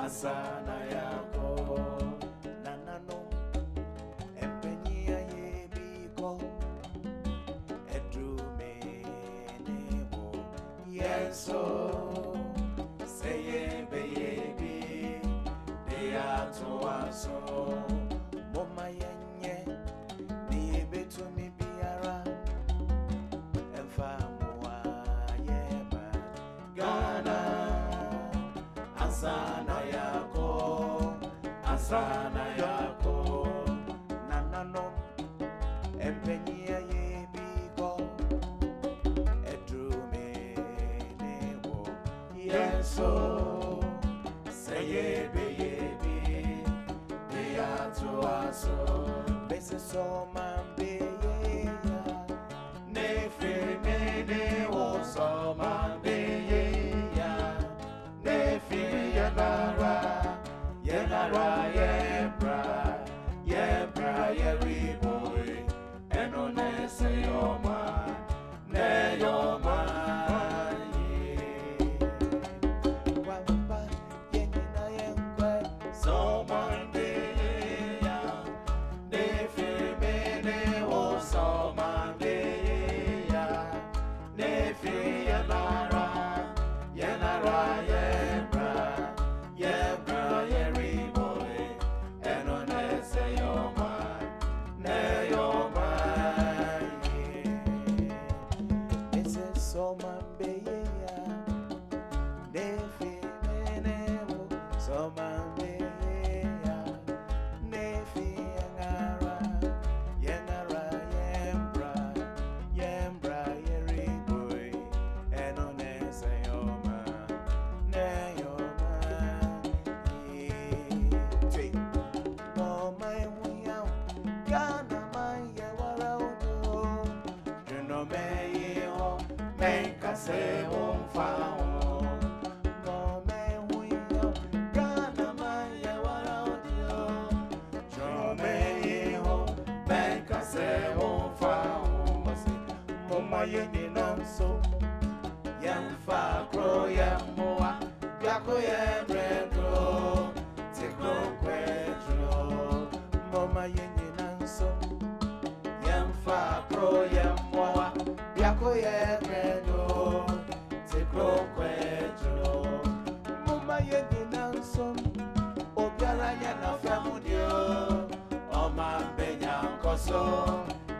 asana yako nanano empenya yebiko edrume nebo yeso seye beyebi de atoaso moma yenye ni betumi biara emfa moa yeba Ghana asana yako nanano empenya yebiko edrume nebo yeso seye beyebi de atoaso bese so mambe ya nefe mene wo so mambe ya nefe yanara yebra yeriboy eno nese yoma ne yoma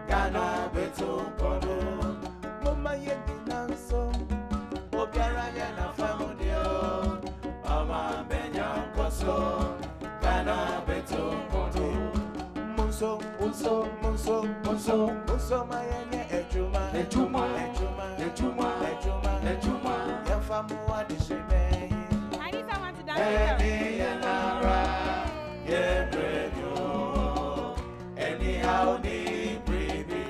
Ghana beto kodo mama yedinanso obiara yana famudio ama benya koso Ghana beto kodo munso mayenya ejuma ya famu adishime I need someone to dance anyhow ni baby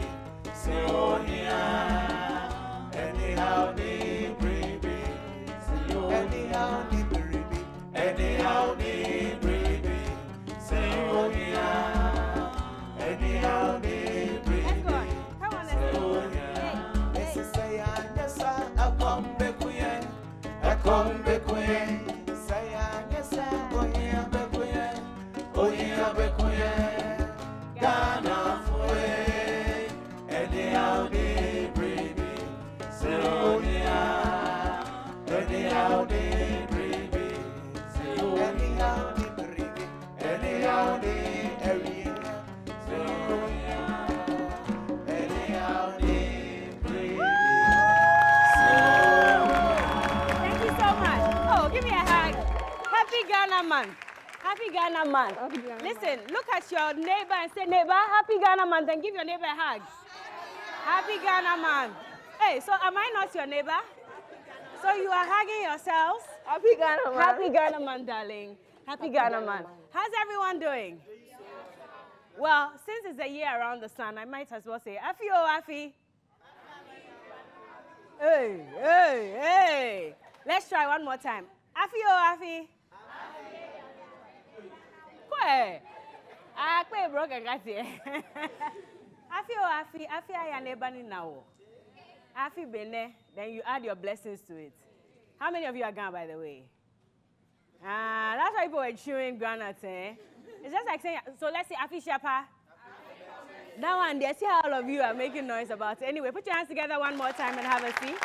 say oh yeah anyhow ni baby say oh anyhow ni baby say oh yeah anyhow ni baby come on say oh yeah this is say anyasa akombe kuye say anyasa oh yeah bekuye Ghana fue, anyhow they baby, say oh yeah, anyhow they baby, say oh anyhow they baby, anyhow they area, say oh yeah, anyhow they baby, say oh yeah. Thank you so much. Oh, give me a hug. Happy Ghana month. Happy Ghana month. Listen, look at your neighbor and say, neighbor, happy Ghana month, and give your neighbor a hug. Happy Ghana month. Hey, so am I not your neighbor? So you are hugging yourselves? Happy Ghana month. Happy Ghana month, darling. Happy Ghana month. How's everyone doing? Well, since it's a year around the sun, I might as well say, Afi oh Afi. Hey. Let's try one more time. Afi oh Afi. Kwe. Kwe broken gati. Afi oh Afi. Afi aya nebani now. Afi bene. Then you add your blessings to it. How many of you are gone, by the way? That's why people were chewing granuts, eh? It's just like saying, so let's say Afi Shapa. That one, they see how all of you are making noise about it. Anyway, put your hands together one more time and have a seat.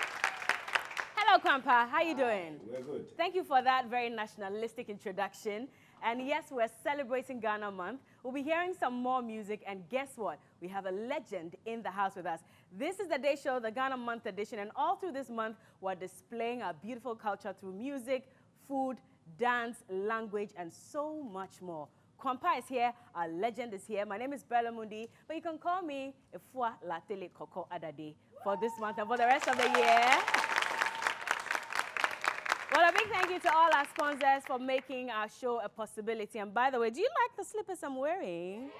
Hello, Kwan Pa. How you doing? We're good. Thank you for that very nationalistic introduction. And yes, we're celebrating Ghana Month. We'll be hearing some more music, and guess what? We have a legend in the house with us. This is the Day Show, the Ghana Month edition, and all through this month, we're displaying our beautiful culture through music, food, dance, language, and so much more. Kwan Pa is here, our legend is here. My name is Bella Mundi, but you can call me Efua Latele Koko Adade for this month and for the rest of the year. Well, a big thank you to all our sponsors for making our show a possibility. And by the way, do you like the slippers I'm wearing?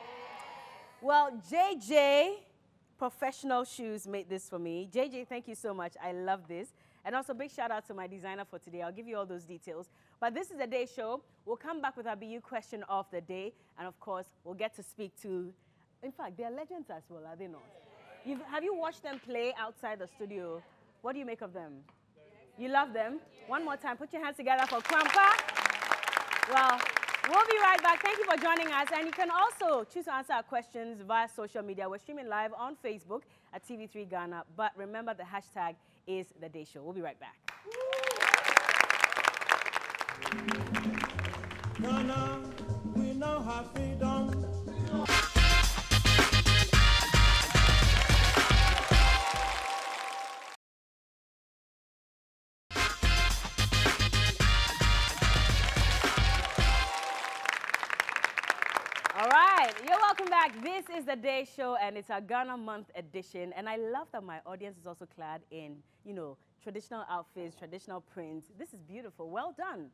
Well, JJ Professional Shoes made this for me. JJ, thank you so much. I love this. And also, big shout out to my designer for today. I'll give you all those details. But this is the Day Show. We'll come back with our BU question of the day. And of course, we'll get to speak to, in fact, they're legends as well, are they not? Have you watched them play outside the studio? What do you make of them? You love them? One more time, put your hands together for Kwan Pa. Well, we'll be right back. Thank you for joining us. And you can also choose to answer our questions via social media. We're streaming live on Facebook at TV3 Ghana. But remember, the hashtag is The Day Show. We'll be right back. Ghana, we now have freedom. All right, you're welcome back. This is the Day Show, and it's our Ghana Month edition. And I love that my audience is also clad in, you know, traditional outfits, traditional prints. This is beautiful. Well done.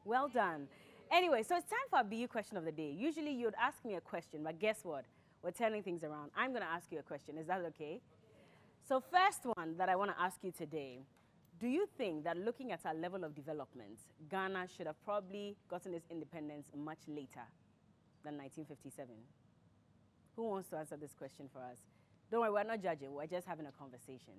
Well done. Anyway, so it's time for our BU question of the day. Usually you'd ask me a question, but guess what? We're turning things around. I'm going to ask you a question. Is that okay? So first one that I want to ask you today, do you think that looking at our level of development, Ghana should have probably gotten its independence much later than 1957? Who wants to answer this question for us? Don't worry, we're not judging. We're just having a conversation.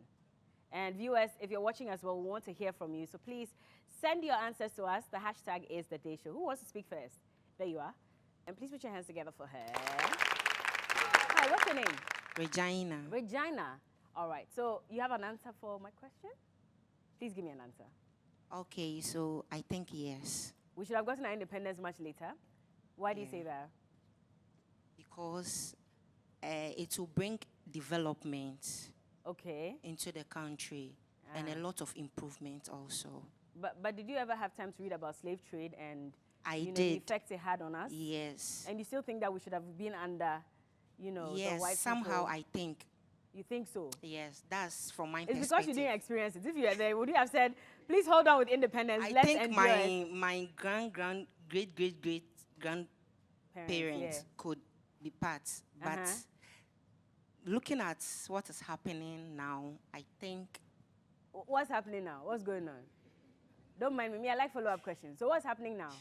And viewers, if you're watching as well, we want to hear from you. So please send your answers to us. The hashtag is The Day Show. Who wants to speak first? There you are. And please put your hands together for her. Hi, what's your name? Regina. Regina. All right. So you have an answer for my question? Please give me an answer. Okay, so I think yes. We should have gotten our independence much later. Why do you say that? Because it will bring development into the country and a lot of improvement also. But did you ever have time to read about slave trade and the effects it had on us? Yes. And you still think that we should have been under, the white people? Somehow I think. You think so? Yes, that's from my perspective. It's perspective. because you didn't experience it. If you were there, would you have said, please hold on with independence, I let's think endure it? my great-great-great-grandparents could be part, but looking at what is happening now, I think... What's happening now? What's going on? Don't mind me. I like follow-up questions. So what's happening now?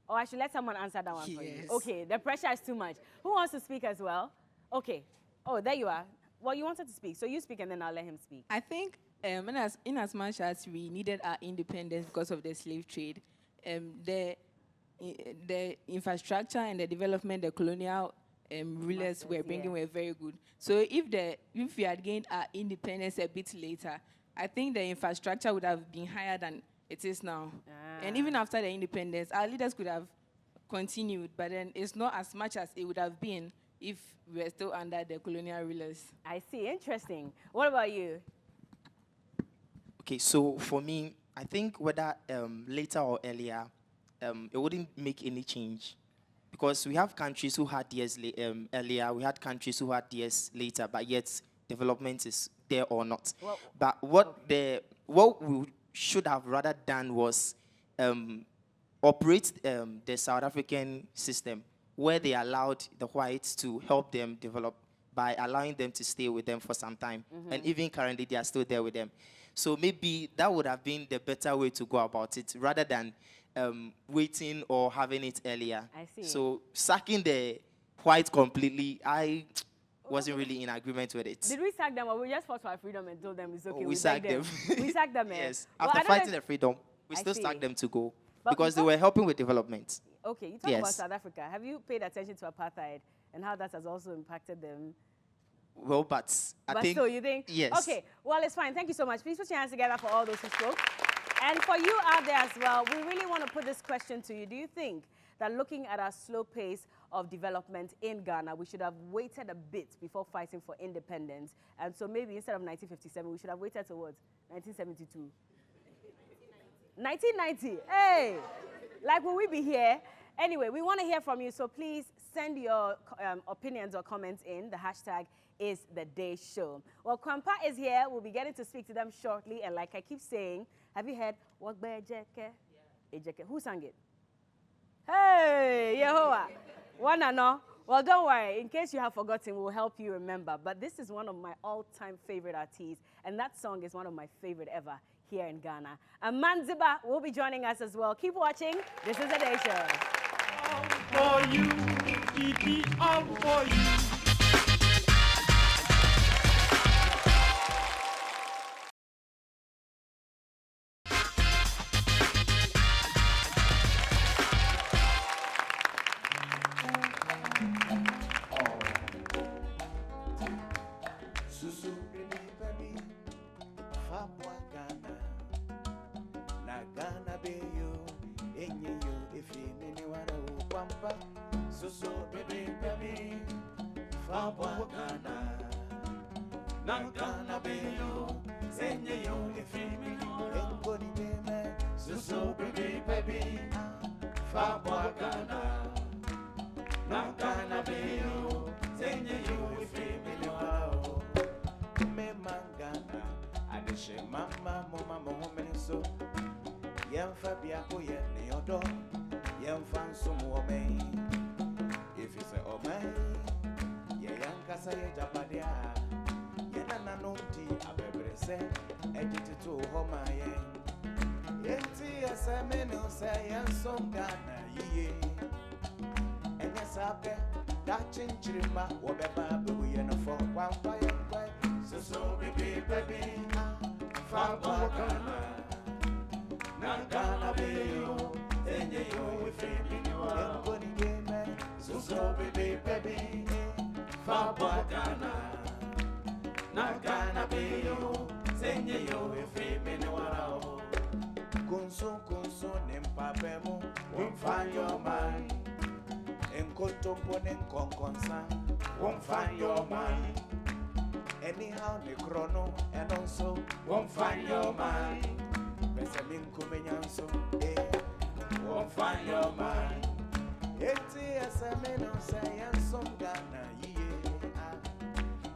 Or I should let someone answer that one for you. Okay, the pressure is too much. Who wants to speak as well? Okay. Oh, there you are. Well, you wanted to speak, so you speak and then I'll let him speak. I think in as much as we needed our independence because of the slave trade, the infrastructure and the development the colonial rulers were bringing were very good. So if we had gained our independence a bit later, I think the infrastructure would have been higher than it is now. And even after the independence, our leaders could have continued, but then it's not as much as it would have been if we were still under the colonial rulers. I see. Interesting. What about you? Okay, so for me, I think whether later or earlier, it wouldn't make any change. Because we have countries who had years earlier, we had countries who had years later, but yet development is there or not. Well, but what we should have rather done was operate the South African system, where they allowed the whites to help them develop by allowing them to stay with them for some time. And even currently, they are still there with them. So maybe that would have been the better way to go about it, rather than waiting or having it earlier. I see. So sacking the white completely, I wasn't really in agreement with it. Did we sack them, or we just fought for our freedom and told them it's okay? We sacked them. We sacked them, Yes. After fighting the freedom, we still sacked them to go. because they were helping with development. Okay, you talk about South Africa. Have you paid attention to apartheid and how that has also impacted them? Well, but I think... still, you think? Yes. Okay, well, it's fine. Thank you so much. Please put your hands together for all those who spoke. And for you out there as well, we really want to put this question to you. Do you think that looking at our slow pace of development in Ghana, we should have waited a bit before fighting for independence? And so maybe instead of 1957, we should have waited towards 1972. 1990. Hey! Like, will we be here? Anyway, we want to hear from you, so please send your opinions or comments in. The hashtag is The Day Show. Well, Kwan Pa is here. We'll be getting to speak to them shortly. And like I keep saying, have you heard What Ejeke? Ejeke. Who sang it? Hey, Yehovah. Wanna know? Well, don't worry. In case you have forgotten, we'll help you remember. But this is one of my all-time favorite artists, and that song is one of my favorite ever here in Ghana. And Manziba will be joining us as well. Keep watching. This is The Day Show. For you, all for you. Won't find your mind. Anyhow, the chrono and also won't find your mind. Won't find your mind.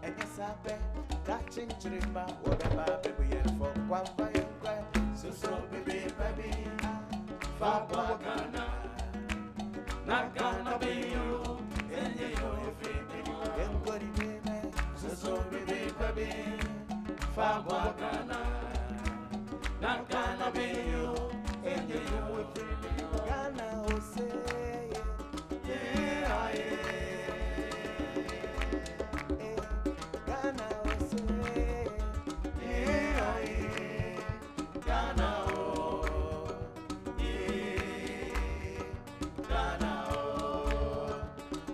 And yes, I bet that change whatever baby for Kwan Pa so baby, Fabwa Ghana. Not gonna be you. So baby, Fabwa Ghana. Not gonna be you. Ghana will say, yeah, Ghana will say, yeah, Ghana, oh, yeah, Ghana, oh,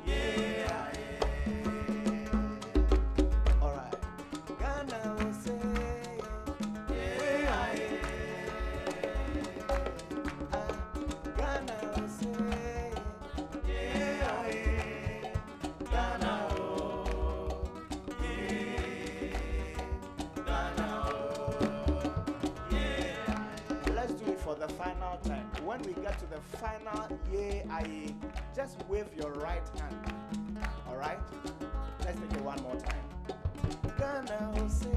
yeah, all right, Ghana will say, yeah, Ghana will say, yeah, Ghana, oh, yeah, Ghana, oh, yeah. Let's do it for the final time. When we get to the final yeah, just wave your right hand. All right? Let's take it one more time. Ghana will say,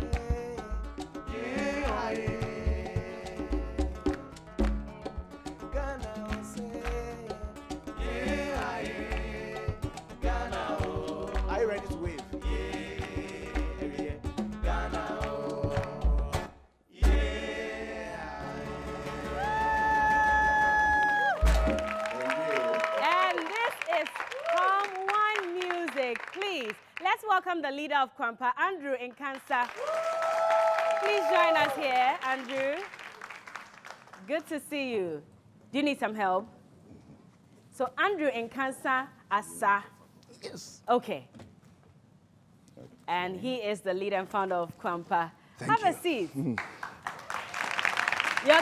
yeah, Ghana will say, yeah, Ghana, oh. Are you ready to wave? Yeah, Ghana, oh, And this is Palm Music. Please, let's welcome the leader of Kwan Pa, Andrew in Cancer. Please join us here, Andrew. Good to see you. Do you need some help? So Andrew in Kansa Asa. Yes. Okay. And he is the leader and founder of Kwan Pa. Have a seat. Your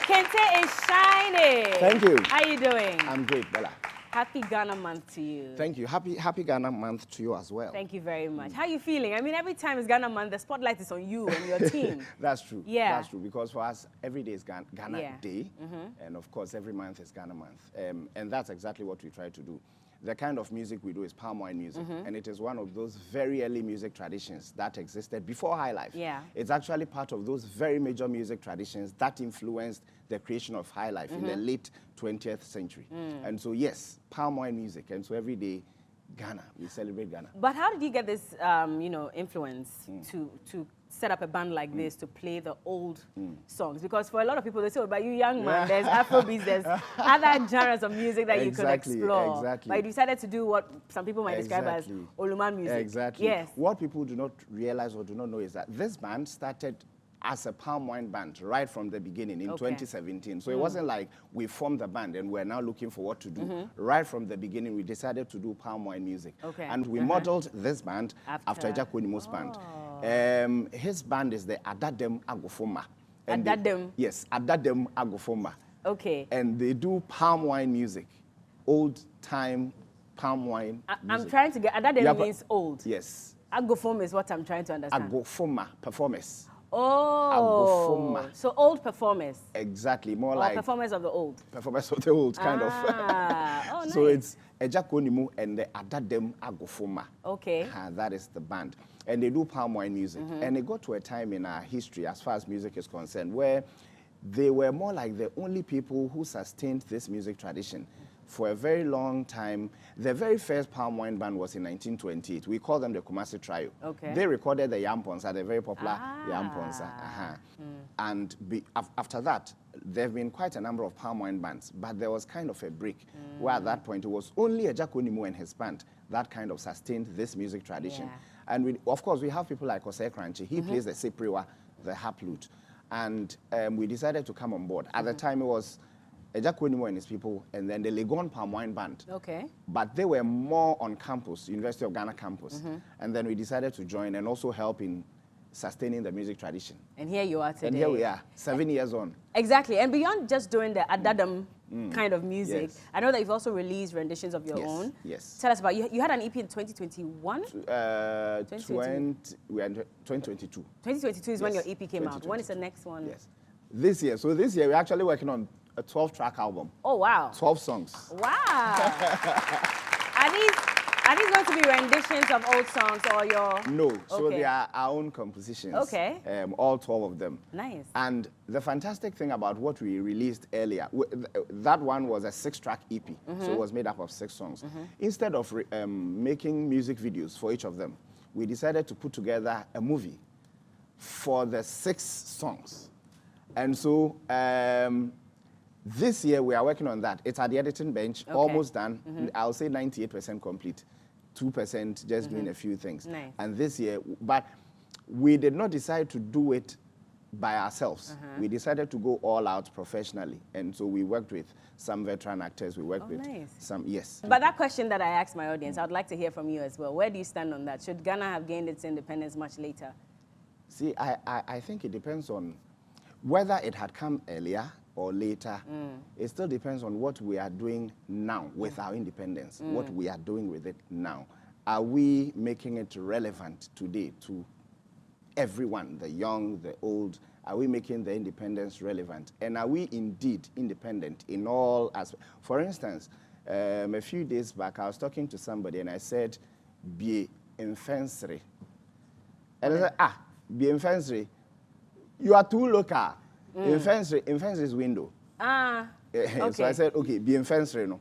kente is shining. Thank you. How you doing? I'm great, Bella. Happy Ghana month to you. Thank you. Happy Ghana month to you as well. Thank you very much. How are you feeling? I mean, every time it's Ghana month, the spotlight is on you and your team. That's true. Yeah. That's true. Because for us, every day is Ghana Yeah. Day. And of course, every month is Ghana month. And that's exactly what we try to do. The kind of music we do is palm wine music. And it is one of those very early music traditions that existed before High Life. Yeah. It's actually part of those very major music traditions that influenced the creation of High Life in the late 20th century. And so, yes, palm wine music. And so every day, Ghana, we celebrate Ghana. But how did you get this, you know, influence to set up a band like this to play the old songs? Because for a lot of people, they say, oh, but you young man, there's Afrobeats, there's other genres of music that you could explore. Exactly. But you decided to do what some people might describe as Oluman music. Exactly. Yes. What people do not realize or do not know is that this band started as a palm wine band right from the beginning in 2017. So it wasn't like we formed the band and we're now looking for what to do. Right from the beginning, we decided to do palm wine music. And we modeled this band after Jakonimo's band. His band is the Adadem Agofoma. Adadem? Yes, Adadem Agofoma. Okay. And they do palm wine music, old time palm wine music. I'm trying to get, Adadem means old. Yes. Agofoma is what I'm trying to understand. Agofoma, performers. Oh, Agofoma. so old performers. Exactly, more Or like performers of the old. performers of the old, kind of. Oh, nice. So it's Ejakonimu and the Adadem Agofoma. Okay. That is the band. And they do palm wine music. And it got to a time in our history, as far as music is concerned, where they were more like the only people who sustained this music tradition. For a very long time, the very first palm wine band was in 1928. We call them the Kumasi Trio. Okay. They recorded the Yamponsa, the very popular Yamponsa. And after that, there have been quite a number of palm wine bands, but there was kind of a break where at that point it was only Ejakonimu and his band that kind of sustained this music tradition. And of course, we have people like Osei Kranchi. He plays the sipriwa, the harp lute. And we decided to come on board. At the time, it was Ejakonimu and his people, and then the Legon Palm Wine Band. Okay. But they were more on campus, University of Ghana campus. And then we decided to join and also help in sustaining the music tradition. And here you are today. And here we are, 7 years on. Exactly. And beyond just doing the Adadam kind of music, I know that you've also released renditions of your own. Yes. Tell us about, you had an EP in 2021? 2022. 2022 is when your EP came out. When is the next one? Yes. This year. So this year, we're actually working on a 12-track album. Oh, wow. 12 songs. Wow. Are these going to be renditions of old songs or your... No. So they are our own compositions. Okay. All 12 of them. Nice. And the fantastic thing about what we released earlier, that one was a 6-track EP. So it was made up of 6 songs. Instead of making music videos for each of them, we decided to put together a movie for the 6 songs. And so this year we are working on that. It's at the editing bench, almost done. I'll say 98% complete. 2% just doing a few things. Nice. And this year, but we did not decide to do it by ourselves. We decided to go all out professionally. And so we worked with some veteran actors. We worked with some, But that question that I asked my audience, I would like to hear from you as well. Where do you stand on that? Should Ghana have gained its independence much later? See, I think it depends on whether it had come earlier or later. It still depends on what we are doing now with our independence, what we are doing with it now. Are we making it relevant today to everyone, the young, the old? Are we making the independence relevant? And are we indeed independent in all aspects? For instance, a few days back, I was talking to somebody and I said, "Be infensary." And I said, "Be infensary. You are too local. Infensary is window." Okay. So I said, "Okay, be infensary, no."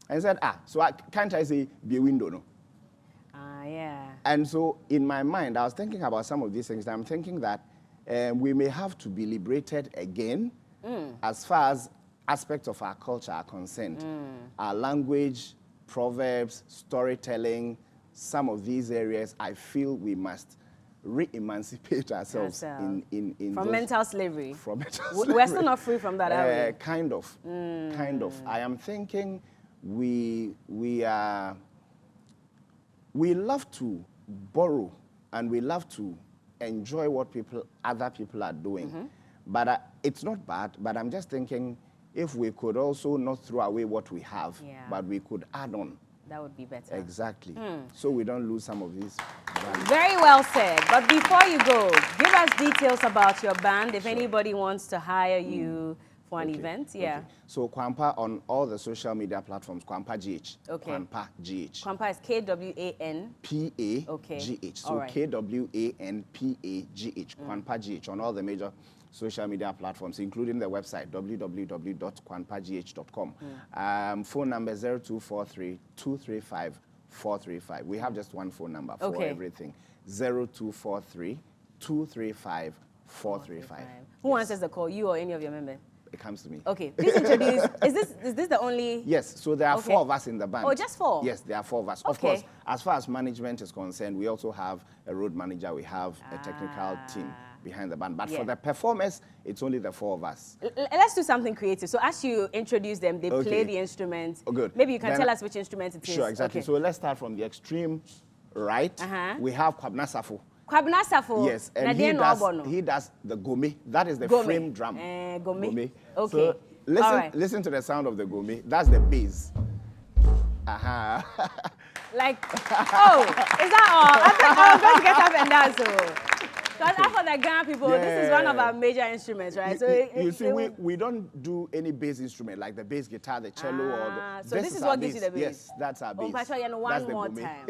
And I said, so can't I say be a window, no? Yeah. And so in my mind, I was thinking about some of these things. I'm thinking that we may have to be liberated again as far as aspects of our culture are concerned. Our language, proverbs, storytelling, some of these areas, I feel we must re-emancipate ourselves in from those, mental slavery. From mental We're still not free from that, are we? Kind of. I am thinking we love to borrow and we love to enjoy what other people are doing. But it's not bad, but I'm just thinking if we could also not throw away what we have, but we could add on. That would be better. Exactly. So we don't lose some of these. Very well said. But before you go, give us details about your band if anybody wants to hire you for an event. Yeah. Okay. So Kwan Pa on all the social media platforms, Kwan Pa GH. Okay. Kwan Pa GH. Kwan Pa is K-W-A-N. P-A-G-H. Okay. So All right. K-W-A-N-P-A-G-H. Kwan Pa GH on all the major social media platforms, including the website www.kwanpagh.com. Phone number 0243-235-435. We have just one phone number for everything. 0243-235-435. Who answers the call, you or any of your members? It comes to me. Okay, please introduce. Is this the only? Yes, so there are 4 of us in the band. Oh, just 4? Yes, there are 4 of us. Of course, as far as management is concerned, we also have a road manager, we have a technical team behind the band. But for the performers, it's only the 4 of us. Let's do something creative. So as you introduce them, they play the instrument. Oh, good. Maybe you can tell us which instrument it is. Sure, exactly. So let's start from the extreme right. We have Kwabena Safo. Kwabena Safo. Yes, and he does the gome. That is the frame drum. Gome. Okay. So listen to the sound of the gome. That's the bass. Like, oh, is that all? I think I was going to get up and dance. Because for the Ghana people, this is one of our major instruments, right? You see, we don't do any bass instrument like the bass guitar, the cello, or the. So this is what gives you the bass. Yes, that's our bass. Oh, Patrick, you know, one more time.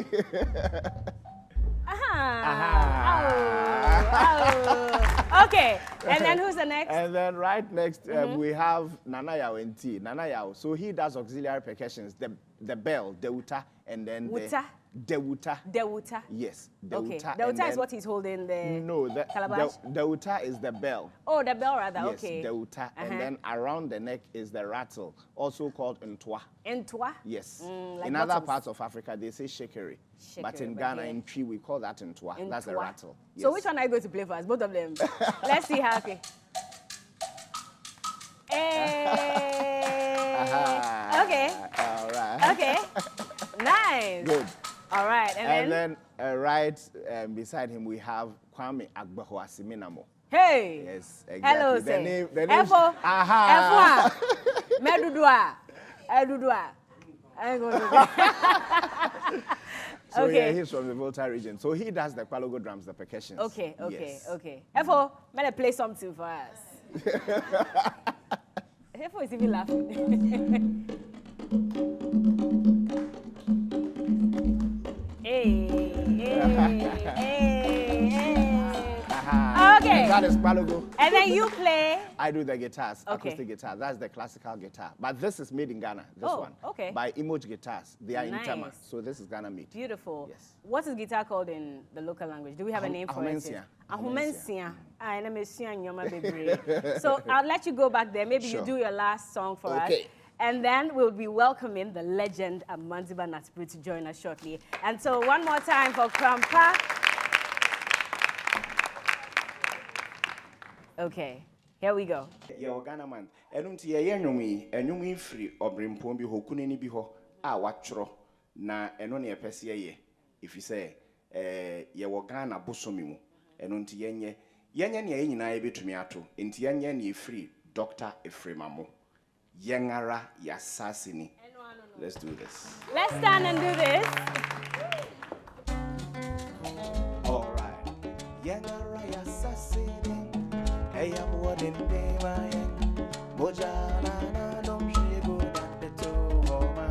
Okay, and then who's the next? And then right next, we have Nana Yao and T. Nana Yao, so he does auxiliary percussions, the bell, the uta, and then the uta. The uta. Yes, the uta. The uta is what he's holding there. No, the uta is the bell. Oh, the bell rather, yes, okay. The uta, and then around the neck is the rattle, also called ntwa. Ntwa? Yes. Like in other parts of Africa, they say shekere. But in Ghana, in Tree, we call that ntwa. That's the rattle. Yes. So which one are you going to play for us? Both of them. Let's see how. Okay. Okay. All right. Okay. Nice. Good. All right. And then right beside him, we have Kwame Agbeho Asiminamo. Hey. Yes, exactly. Hello, the name. Efo. Efo. Medudua. Edudua. So yeah, he's from the Volta region. So he does the Kwalogo drums, the percussions. Okay. Yes. Efo, may I play something for us? Efo is even laughing. Hey. Okay. That is Kwalogo. And then you play? I do the guitars, acoustic guitar. That's the classical guitar. But this is made in Ghana, this one. Okay. By Emoji Guitars. They are in Tama. So this is Ghana made. Beautiful. Yes. What is guitar called in the local language? Do we have a name for it? Ahomensia. So I'll let you go back there. Maybe you do your last song for us. And then we'll be welcoming the legend Amanziba Natipuri to join us shortly. And so one more time for Kwan Pa. Okay, here we go. You're Ghana man. Enunti ye nyumi free obrimpo bi ho kuneni bi ho a watro na eno ne epese ye. If you say ye wo Ghana bosomi mu. Enunti yenye ne ye nyina ye betumi ato. Enti yenye ne free Dr. Efremamo. Yengara Yasasini. Let's do this. Let's stand and do this. All right. Yengara Yasasini. Hey, I'm what in day, my Mojana, don't she go down the toe, my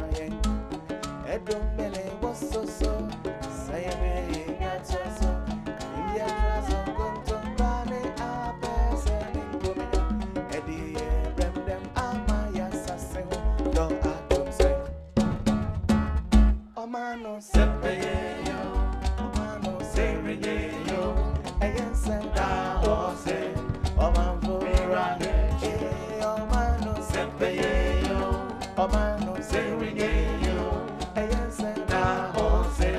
Edom Mele was so. Say, that's so. India was a gunton valley, a person in Gomina. Eddie, them, Amaya Sassing, don't I don't say. Omano, Sepe, yo, Omano, Sepe, yo, again, send down, say. Omano sempe yo, omano sempe yo, eyense na ose,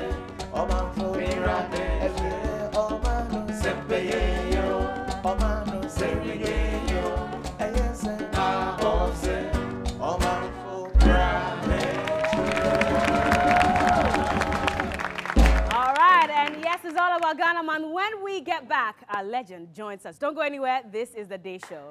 omano mirade, omano Ghana Man. When we get back, our legend joins us. Don't go anywhere. This is The Day Show.